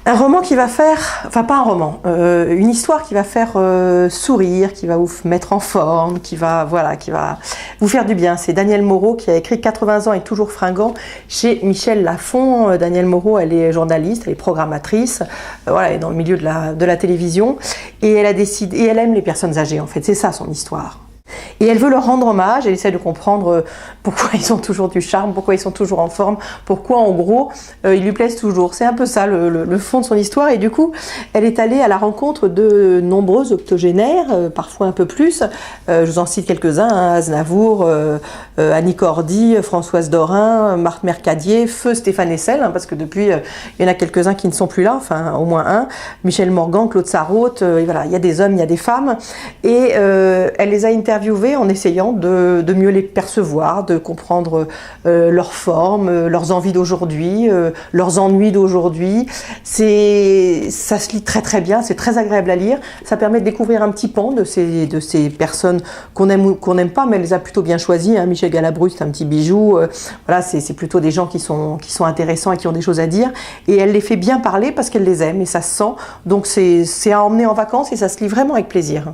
Un roman qui va faire, enfin pas un roman, une histoire qui va faire sourire, qui va vous mettre en forme, qui va vous faire du bien. C'est Danielle Moreau qui a écrit 80 ans et toujours fringant chez Michel Lafon. Danielle Moreau, elle est journaliste, elle est programmatrice, elle est dans le milieu de la télévision et elle a décidé, et elle aime les personnes âgées en fait, c'est ça son histoire. Et elle veut leur rendre hommage, elle essaie de comprendre pourquoi ils ont toujours du charme, pourquoi ils sont toujours en forme, pourquoi en gros ils lui plaisent toujours. C'est un peu ça le fond de son histoire et du coup elle est allée à la rencontre de nombreux octogénaires, parfois un peu plus. Je vous en cite quelques-uns, Aznavour, Annie Cordy, Françoise Dorin, Marthe Mercadier, feu Stéphane Hessel, parce que depuis il y en a quelques-uns qui ne sont plus là, enfin au moins un, Michel Morgan, Claude Sarraute, il y a des hommes, il y a des femmes et elle les a interviewés en essayant de mieux les percevoir, de comprendre leur forme, leurs envies d'aujourd'hui, leurs ennuis d'aujourd'hui. Ça se lit très très bien, c'est très agréable à lire. Ça permet de découvrir un petit pan de ces personnes qu'on aime ou qu'on n'aime pas, mais elle les a plutôt bien choisies. Michel Galabru, c'est un petit bijou. C'est plutôt des gens qui sont intéressants et qui ont des choses à dire. Et elle les fait bien parler parce qu'elle les aime et ça se sent. Donc c'est à emmener en vacances et ça se lit vraiment avec plaisir.